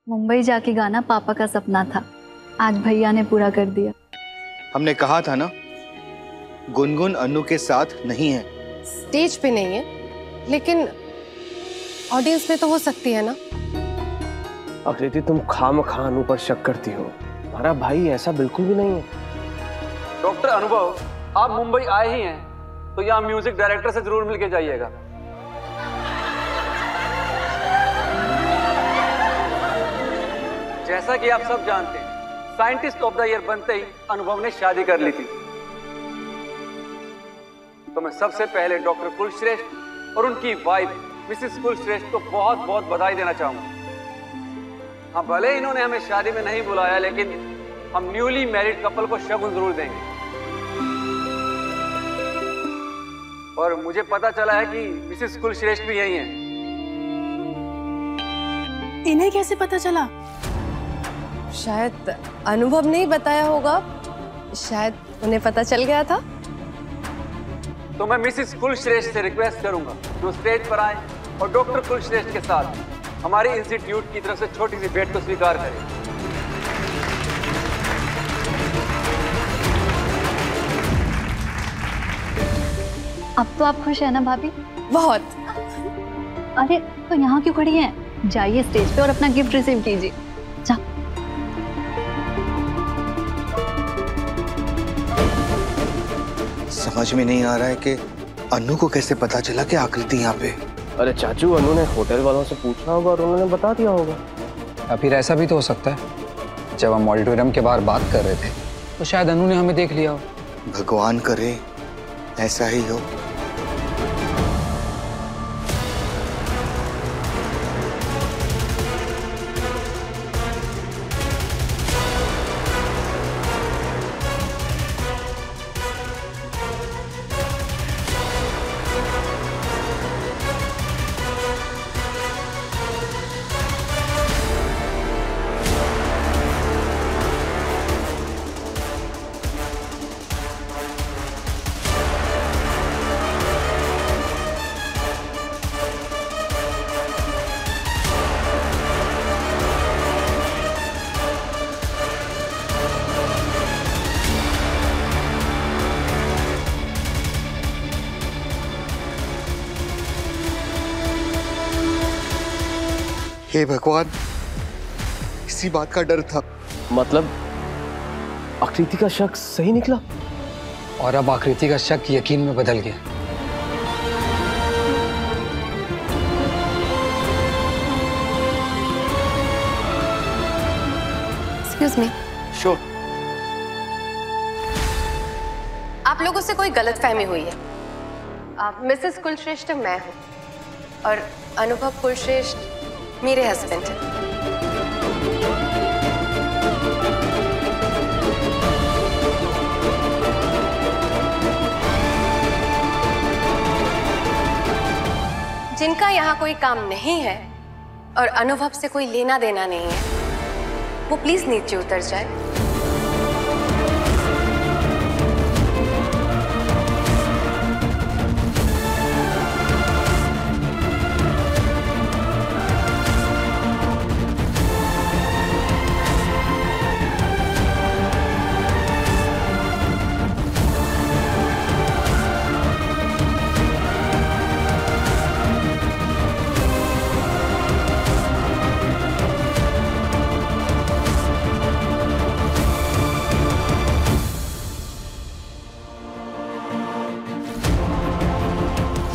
मुंबई जाके गाना पापा का सपना था, आज भैया ने पूरा कर दिया। हमने कहा था ना, गुनगुन अनु के साथ नहीं है। स्टेज पे नहीं है, लेकिन ऑडियंस में तो हो सकती है ना। आकृति, तुम खामखा अनु पर शक करती हो। हमारा भाई ऐसा बिल्कुल भी नहीं है। डॉक्टर अनुभव, आप मुंबई आए ही हैं तो यहाँ म्यूजिक डायरेक्टर से जरूर मिलके जाइएगा। जैसा कि आप सब जानते हैं, साइंटिस्ट ऑफ द ईयर बनते ही अनुभव ने शादी कर ली थी। तो मैं सबसे पहले डॉक्टर कुलश्रेष्ठ और उनकी वाइफ मिसेस कुलश्रेष्ठ को बहुत बहुत बधाई देना चाहूंगा। हाँ, भले इन्होंने हमें शादी में नहीं बुलाया, लेकिन हम न्यूली मैरिड कपल को शगुन जरूर देंगे। और मुझे पता चला है कि मिसेस कुलश्रेष्ठ भी यही हैं। इन्हें कैसे पता चला? शायद अनुभव ने ही बताया होगा, शायद उन्हें पता चल गया था। तो मैं मिसेस कुलश्रेष्ठ से रिक्वेस्ट करूंगा जो स्टेज पर आए और डॉक्टर कुलश्रेष्ठ के साथ हमारे इंस्टीट्यूट की तरफ से छोटी सी भेंट को स्वीकार करें। अब तो आप खुश है ना भाभी? बहुत। अरे तो यहाँ क्यों खड़ी हैं? जाइए स्टेज पे और अपना गिफ्ट रिसीव कीजिए। जा। समझ में नहीं आ रहा है कि अनु को कैसे पता चला कि आकृति यहाँ पे। अरे चाचू, अनु ने होटल वालों से पूछा होगा और उन्होंने बता दिया होगा। या फिर ऐसा भी तो हो सकता है, जब हम ऑडिटोरियम के बाहर बात कर रहे थे तो शायद अनु ने हमें देख लिया हो। भगवान करे ऐसा ही हो। हे भगवान, इसी बात का डर था। मतलब आकृति का शक सही निकला और अब आकृति का शक यकीन में बदल गया। Excuse me. श्योर। आप लोगों से कोई गलतफहमी हुई है। मिसेस कुलश्रेष्ठ मैं हूँ और अनुभव कुलश्रेष्ठ मेरे हस्बैंड हैं। जिनका यहाँ कोई काम नहीं है और अनुभव से कोई लेना देना नहीं है, वो प्लीज नीचे उतर जाए।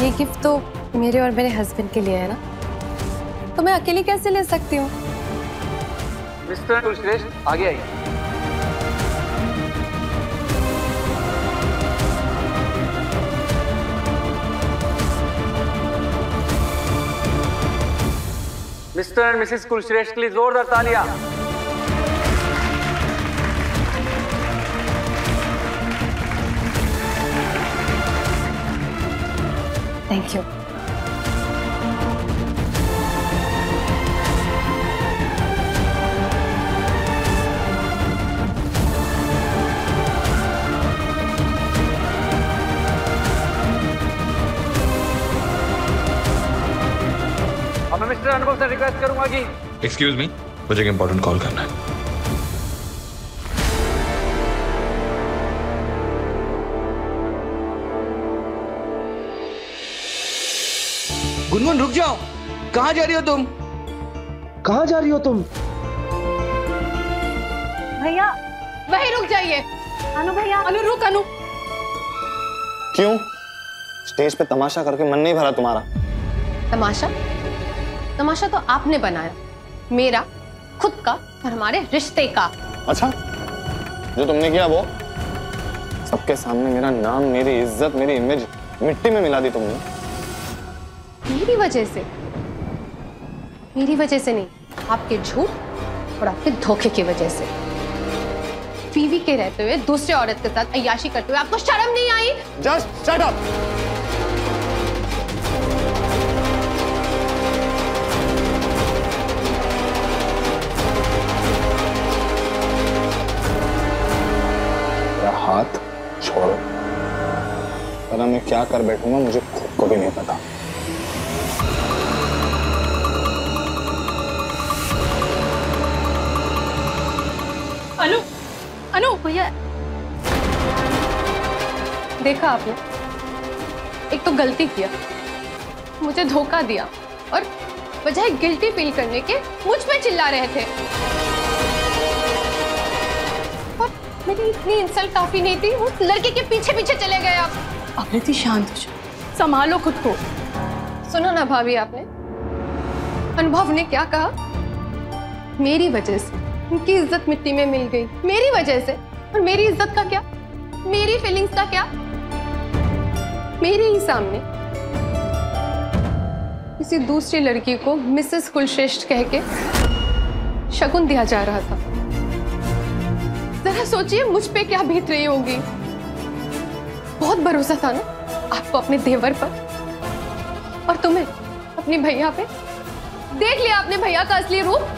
ये गिफ्ट तो मेरे और मेरे हस्बैंड के लिए है ना, तो मैं अकेली कैसे ले सकती हूँ? मिस्टर कुलश्रेष्ठ आगे आइए। मिस्टर एंड मिसेस कुलश्रेष्ठ के लिए जोरदार तालियां। Thank you. अब मैं मिस्टर अनुभव से रिक्वेस्ट करूंगा कि एक्सक्यूज मी, मुझे एक इंपॉर्टेंट कॉल करना है। गुनगुन रुक जाओ, कहाँ जा रही हो तुम? कहाँ जा रही हो तुम? भैया वहीं रुक जाइए। अनु भैया, अनु रुक अनु। क्यों? स्टेज पे तमाशा करके मन नहीं भरा तुम्हारा? तमाशा? तमाशा तो आपने बनाया, मेरा खुद का और हमारे रिश्ते का। अच्छा, जो तुमने किया वो? सबके सामने मेरा नाम, मेरी इज्जत, मेरी इमेज मिट्टी में मिला दी तुमने। मेरी वजह से? मेरी वजह से नहीं, आपके झूठ और आपके धोखे की वजह से। बीवी के रहते हुए दूसरे औरत के साथ अय्याशी करते हुए आपको शर्म नहीं आई? Just shut up. हाथ छोड़ो, वरना मैं क्या कर बैठूंगा मुझे खुद को भी नहीं पता। अनु, अनु भैया देखा आपने, एक तो गलती किया, मुझे धोखा दिया और बजाय गिल्टी फील करने के मुझ पे चिल्ला रहे थे। और मेरी इतनी इंसल्ट काफी नहीं थी, उस लड़के के पीछे पीछे चले गए आप। आकृति शांत हो जाओ, संभालो खुद को। सुनो ना भाभी, आपने अनुभव ने क्या कहा? मेरी वजह से उनकी इज्जत मिट्टी में मिल गई, मेरी वजह से। और मेरी इज्जत का क्या, मेरी फीलिंग्स का क्या? मेरे ही सामने किसी दूसरी लड़की को मिसेस कुलश्रेष्ठ कह के शगुन दिया जा रहा था। जरा सोचिए मुझ पे क्या बीत रही होगी। बहुत भरोसा था ना आपको अपने देवर पर, और तुम्हें अपने भैया पे। देख लिया आपने भैया का असली रूप।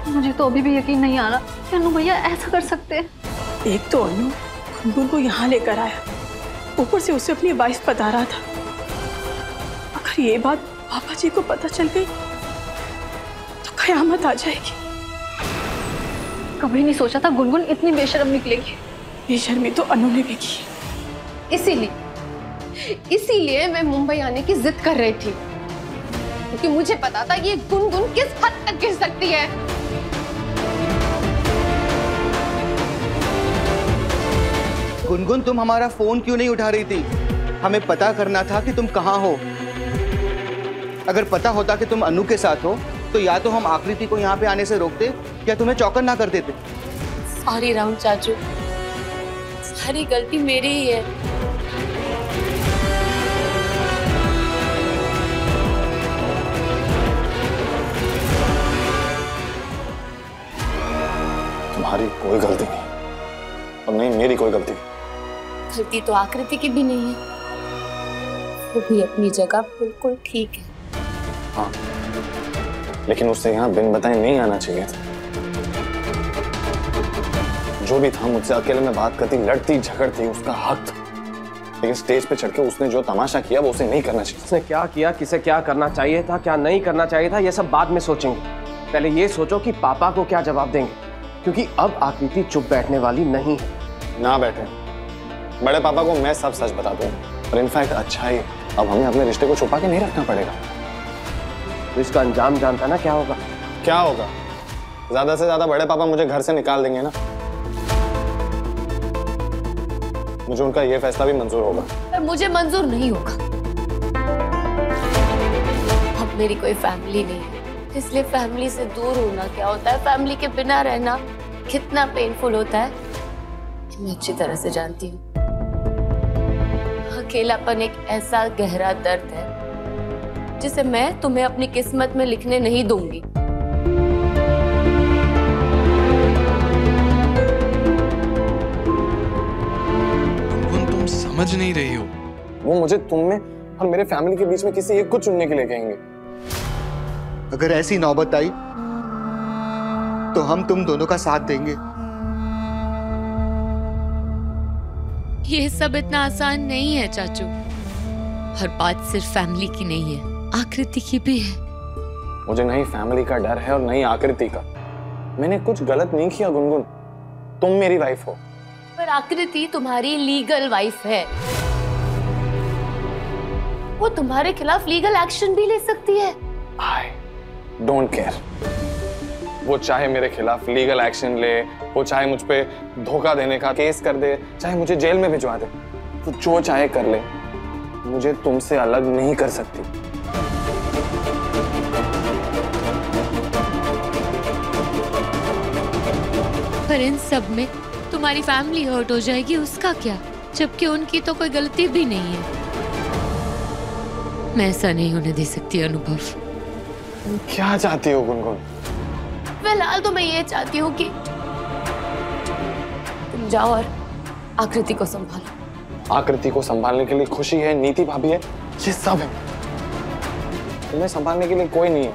मुझे तो अभी भी यकीन नहीं आ रहा कि अनु भैया ऐसा कर सकते हैं। एक तो अनु गुनगुन को यहाँ लेकर आया, ऊपर से उसे अपनी वाइफ बता रहा था। अगर ये बात पापा जी को पता चल गई तो कयामत आ जाएगी। कभी नहीं सोचा था गुनगुन इतनी बेशर्म निकलेगी। बेशर्मी तो अनु ने भी की। इसीलिए मैं मुंबई आने की जिद कर रही थी, क्योंकि मुझे पता था ये गुनगुन किस हद तक गिर सकती है। गुनगुन, तुम हमारा फोन क्यों नहीं उठा रही थी? हमें पता करना था कि तुम कहाँ हो। अगर पता होता कि तुम अनु के साथ हो तो या तो हम आकृति को यहाँ पे आने से रोकते या तुम्हें चौकन ना कर देते। सॉरी राहुल चाचू, सारी गलती मेरी ही है। तुम्हारी कोई गलती नहीं और नहीं मेरी कोई गलती। गलती तो आकृति की भी नहीं है, वो भी अपनी जगह बिल्कुल ठीक है। हाँ, लेकिन उससे यहाँ बिन बताए नहीं आना चाहिए था। जो भी था मुझसे अकेले में बात करती, लड़ती झगड़ती, उसका हक था। लेकिन स्टेज पे चढ़ के उसने जो तमाशा किया वो उसे नहीं करना चाहिए। उसने क्या किया, किसे क्या करना चाहिए था, क्या नहीं करना चाहिए था, ये सब बाद में सोचेंगे। पहले ये सोचो कि पापा को क्या जवाब देंगे, क्योंकि अब आकृति चुप बैठने वाली नहीं है। ना बैठे, बड़े पापा को मैं सब सच बता दूंगा। और इनफैक्ट अच्छा ही, अब हमें अपने रिश्ते को छुपा के नहीं रखना पड़ेगा। तो इसका अंजाम जानता ना क्या होगा? क्या होगा? ज्यादा से ज्यादा बड़े पापा मुझे घर से निकाल देंगे ना। मुझे उनका ये फैसला भी मंजूर होगा। पर मुझे मंजूर नहीं होगा। अब मेरी कोई फैमिली नहीं है, इसलिए फैमिली से दूर होना क्या होता है, फैमिली के बिना रहना कितना पेनफुल होता है, मैं अच्छी तरह से जानती हूँ। अकेलापन एक ऐसा गहरा दर्द है जिसे मैं तुम्हें अपनी किस्मत में लिखने नहीं दूंगी। तुम समझ नहीं रही हो। वो मुझे तुम में और मेरे फैमिली के बीच में किसी एक को चुनने के लिए कहेंगे। अगर ऐसी नौबत आई तो हम तुम दोनों का साथ देंगे। ये सब इतना आसान नहीं है चाचू। हर बात सिर्फ फैमिली की नहीं है, आकृति की भी है। मुझे नई फैमिली का डर है और नई आकृति का। मैंने कुछ गलत नहीं किया गुनगुन, तुम मेरी वाइफ हो। पर आकृति तुम्हारी लीगल वाइफ है, वो तुम्हारे खिलाफ लीगल एक्शन भी ले सकती है। आई डोंट केयर, वो चाहे मेरे खिलाफ लीगल एक्शन ले, वो चाहे मुझ पे धोखा देने का केस कर दे, चाहे मुझे जेल में भिजवा दे, वो जो चाहे कर ले, मुझे तुमसे अलग नहीं कर सकती। पर इन सब में तुम्हारी फैमिली हर्ट हो जाएगी, उसका क्या? जबकि उनकी तो कोई गलती भी नहीं है। मैं ऐसा नहीं होने दे सकती अनुभव। क्या चाहती हो गुनगुन? फिलहाल तो मैं ये चाहती हूँ कि तुम जाओ और आकृति को संभालो। आकृति को संभालने के लिए खुशी है, नीति भाभी है, ये सब है। तुम्हें संभालने के लिए कोई नहीं है।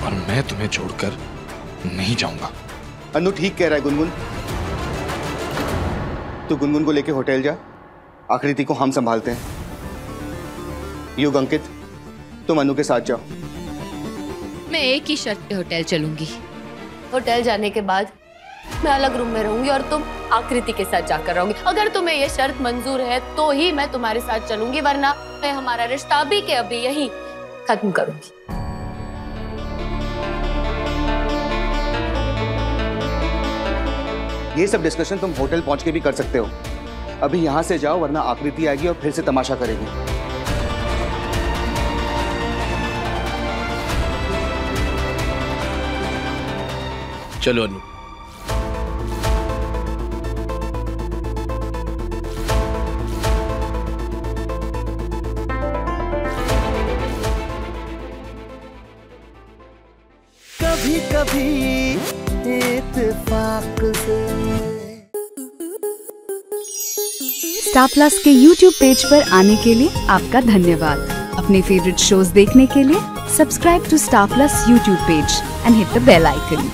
और मैं तुम्हें छोड़कर नहीं जाऊंगा। अनु ठीक कह रहा है गुनगुन, तू गुनगुन को लेके होटल जा, आकृति को हम संभालते हैं। युग अंकित, तुम अनु के साथ जाओ। मैं एक ही शर्त पे होटल चलूंगी। होटल जाने के बाद मैं अलग रूम में रहूंगी और तुम आकृति के साथ जाकर रहोगी। अगर तुम्हें यह शर्त मंजूर है तो ही मैं तुम्हारे साथ चलूंगी, वरना मैं हमारा रिश्ता अभी के अभी यहीं खत्म करूंगी। ये सब डिस्कशन तुम होटल पहुंच के भी कर सकते हो। अभी यहां से जाओ, वरना आकृति आएगी और फिर से तमाशा करेगी। चलो अनु। कभी कभी इत्तेफाक से। स्टार प्लस के YouTube पेज पर आने के लिए आपका धन्यवाद। अपने फेवरेट शोज देखने के लिए subscribe to Star Plus YouTube page and hit the bell icon.